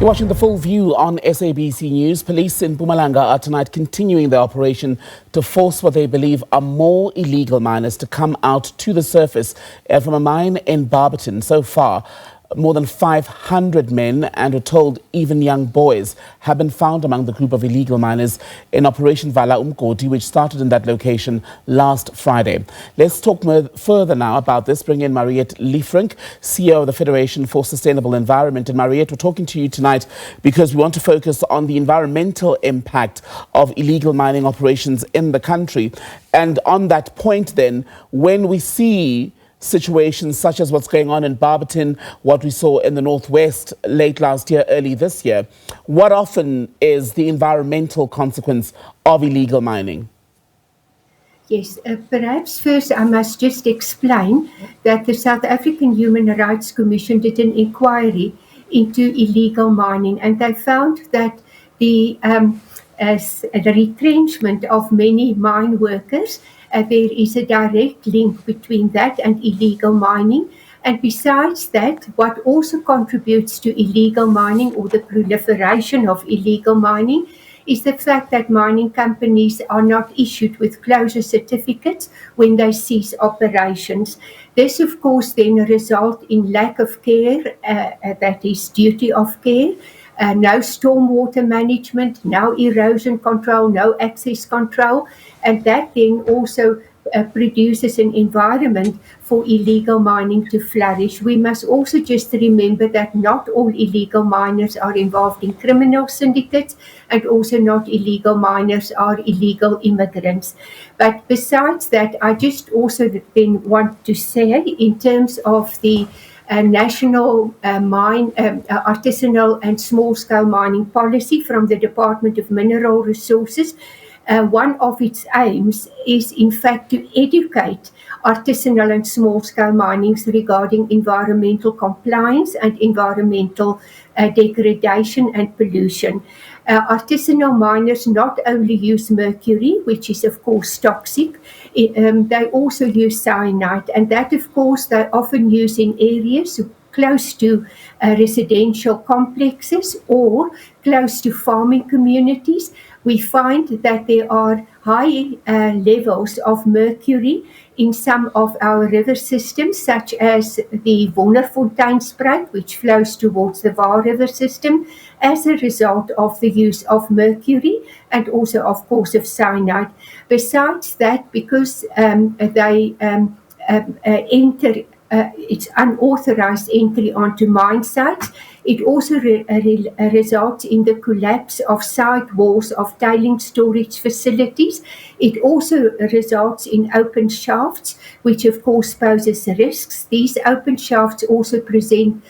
You're watching The Full View on SABC News. Police in Mpumalanga are tonight continuing their operation to force what they believe are more illegal miners to come out to the surface from a mine in Barberton. So far, more than 500 men and we're told even young boys have been found among the group of illegal miners in Operation Vala Umgodi, which started in that location last Friday. Let's talk further now about this. Bring in Mariette Liefferink, CEO of the Federation for Sustainable Environment. And Mariette, we're talking to you tonight because we want to focus on the environmental impact of illegal mining operations in the country. And on that point then, when we see situations such as what's going on in Barberton, what we saw in the Northwest late last year, early this year, what often is the environmental consequence of illegal mining? Yes, perhaps first I must just explain that the South African Human Rights Commission did an inquiry into illegal mining, and they found that the retrenchment of many mine workers, there is a direct link between that and illegal mining. And besides that, what also contributes to illegal mining or the proliferation of illegal mining is the fact that mining companies are not issued with closure certificates when they cease operations. This, of course, then results in lack of care, that is duty of care, no stormwater management, no erosion control, no access control, and that then also produces an environment for illegal mining to flourish. We must also just remember that not all illegal miners are involved in criminal syndicates, and also not illegal miners are illegal immigrants. But besides that, I just also then want to say, in terms of the national artisanal and small-scale mining policy from the Department of Mineral Resources, one of its aims is in fact to educate artisanal and small-scale minings regarding environmental compliance and environmental degradation and pollution. Artisanal miners not only use mercury, which is of course toxic, they also use cyanide, and that of course they often use in areas close to residential complexes or close to farming communities. We find that there are high levels of mercury in some of our river systems, such as the Wonderfonteinspruit, which flows towards the Vaal River system, as a result of the use of mercury and also, of course, of cyanide. Besides that, because they enter it's unauthorized entry onto mine sites, it also results in the collapse of side walls of tailing storage facilities. It also results in open shafts, which of course poses risks. These open shafts also present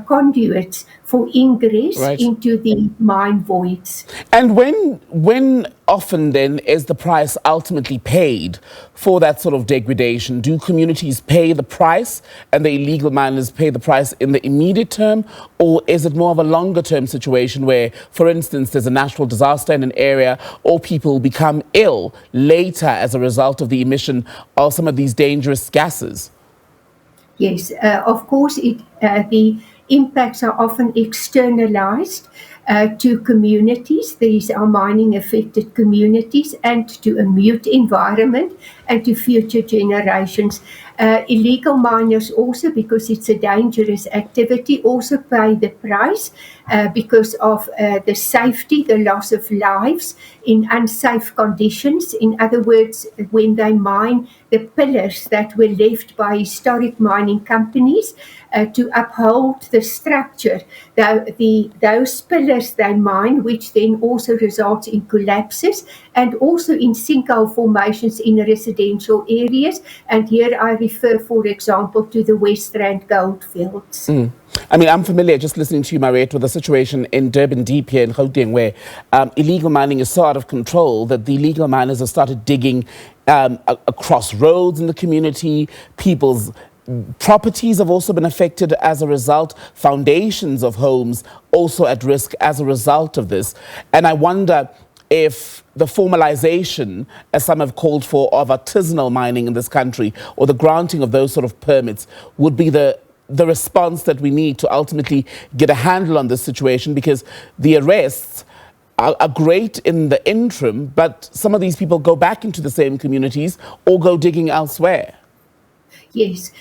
conduits for ingress into the mine voids. And when often then is the price ultimately paid for that sort of degradation? Do communities pay the price and the illegal miners pay the price in the immediate term? Or is it more of a longer term situation where, for instance, there's a natural disaster in an area or people become ill later as a result of the emission of some of these dangerous gases? Yes, of course, the impacts are often externalized to communities. These are mining-affected communities, and to a mute environment and to future generations. Illegal miners also, because it's a dangerous activity, also pay the price because of the safety, the loss of lives in unsafe conditions. In other words, when they mine the pillars that were left by historic mining companies to uphold the structure, those pillars they mine, which then also results in collapses and also in sinkhole formations in residential areas. And here I refer, for example, to the West Rand goldfields. I mean, I'm familiar, just listening to you, Mariette, with the situation in Durban Deep here in Gauteng, where illegal mining is so out of control that the illegal miners have started digging across roads in the community. People's properties have also been affected as a result. Foundations of homes also at risk as a result of this. And I wonder if the formalization, as some have called for, of artisanal mining in this country, or the granting of those sort of permits would be the the response that we need to ultimately get a handle on this situation? Because the arrests are great in the interim, but some of these people go back into the same communities or go digging elsewhere. Yes,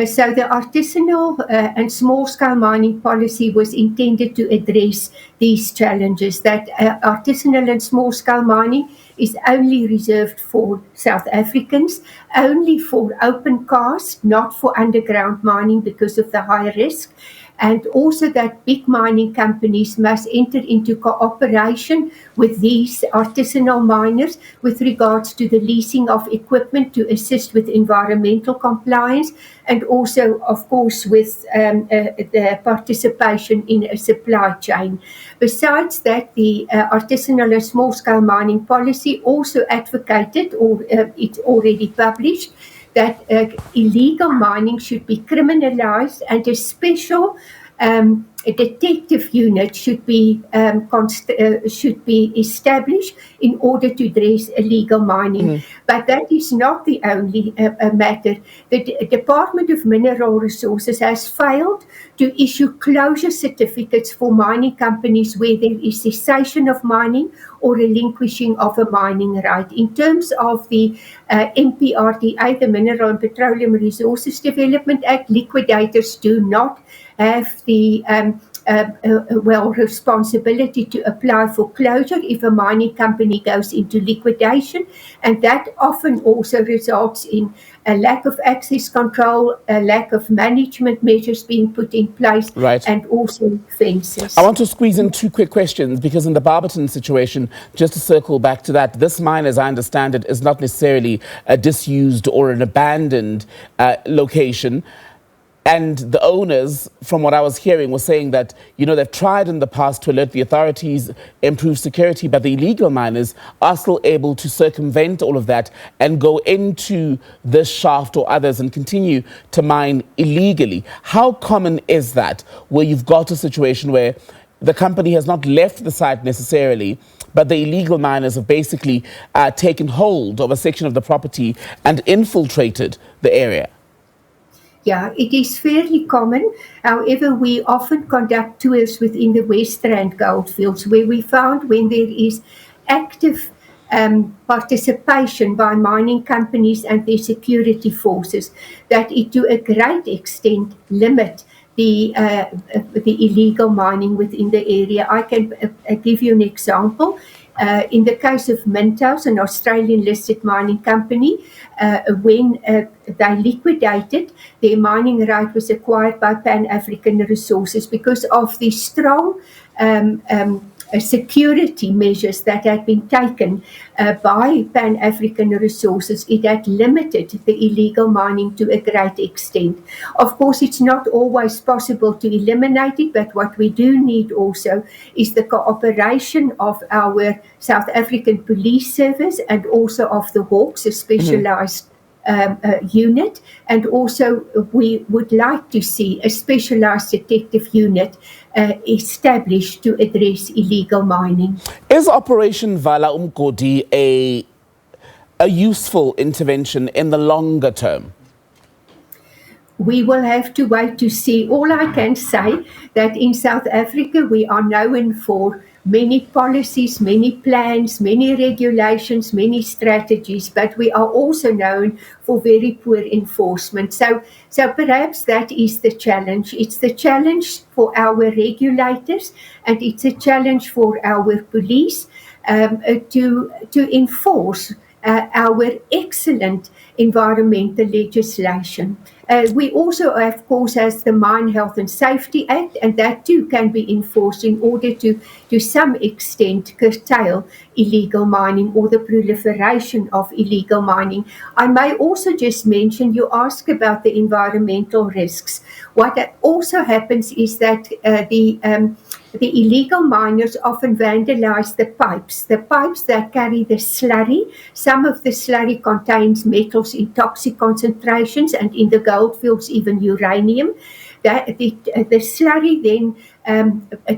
so the artisanal and small-scale mining policy was intended to address these challenges, that artisanal and small-scale mining is only reserved for South Africans, only for open cast, not for underground mining because of the high risk, and also that big mining companies must enter into cooperation with these artisanal miners with regards to the leasing of equipment to assist with environmental compliance, and also, of course, with the participation in a supply chain. Besides that, the artisanal and small-scale mining policy also advocated, or it's already published, that illegal mining should be criminalized, and a special a detective unit should be established in order to address illegal mining. But that is not the only matter. The Department of Mineral Resources has failed to issue closure certificates for mining companies where there is cessation of mining or relinquishing of a mining right. In terms of the MPRDA, the Mineral and Petroleum Resources Development Act, liquidators do not have the responsibility to apply for closure if a mining company goes into liquidation, and that often also results in a lack of access control, a lack of management measures being put in place, right, and also fences. I want to squeeze in two quick questions, because in the Barberton situation, just to circle back to that, this mine, as I understand it, is not necessarily a disused or an abandoned location. And the owners, from what I was hearing, were saying that, they've tried in the past to alert the authorities, improve security, but the illegal miners are still able to circumvent all of that and go into this shaft or others and continue to mine illegally. How common is that, where you've got a situation where the company has not left the site necessarily, but the illegal miners have basically taken hold of a section of the property and infiltrated the area? Yeah, it is fairly common. However, we often conduct tours within the West Rand goldfields where we found when there is active participation by mining companies and their security forces, that it to a great extent limit the illegal mining within the area. I can give you an example. In the case of Mintos, an Australian listed mining company, when they liquidated, their mining right was acquired by Pan African Resources because of the strong security measures that had been taken by Pan African Resources. It had limited the illegal mining to a great extent. Of course, it's not always possible to eliminate it, but what we do need also is the cooperation of our South African Police Service and also of the Hawks, a specialized unit, and also we would like to see a specialized detective unit established to address illegal mining. Is Operation Vala Umgodi a useful intervention in the longer term? We will have to wait to see. All I can say that in South Africa we are known for many policies, many plans, many regulations, many strategies, but we are also known for very poor enforcement. So perhaps that is the challenge. It's the challenge for our regulators, and it's a challenge for our police to enforce our excellent environmental legislation. We also, of course, has the Mine Health and Safety Act, and that too can be enforced in order to some extent curtail illegal mining or the proliferation of illegal mining. I may also just mention, you ask about the environmental risks. What also happens is that the illegal miners often vandalize the pipes that carry the slurry. Some of the slurry contains metals in toxic concentrations, and in the goldfields even uranium. The slurry then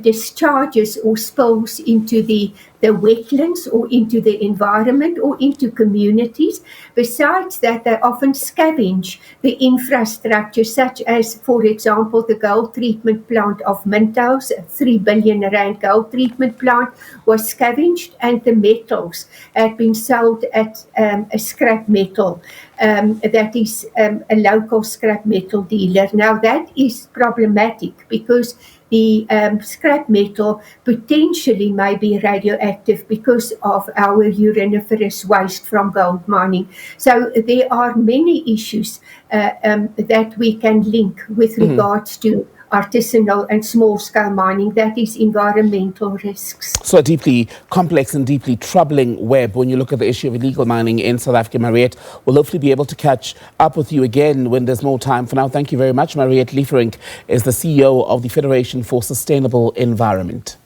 discharges or spills into the wetlands or into the environment or into communities. Besides that, they often scavenge the infrastructure, such as, for example, the gold treatment plant of Minto's, a 3 billion rand gold treatment plant, was scavenged, and the metals had been sold at a scrap metal. That is a local scrap metal dealer. Now that is problematic because the scrap metal potentially may be radioactive because of our uraniferous waste from gold mining. So there are many issues that we can link with regards to artisanal and small-scale mining, that is environmental risks. So a deeply complex and deeply troubling web when you look at the issue of illegal mining in South Africa. Mariette, we'll hopefully be able to catch up with you again when there's more time. For now, thank you very much. Mariette Liefferink is the CEO of the Federation for Sustainable Environment.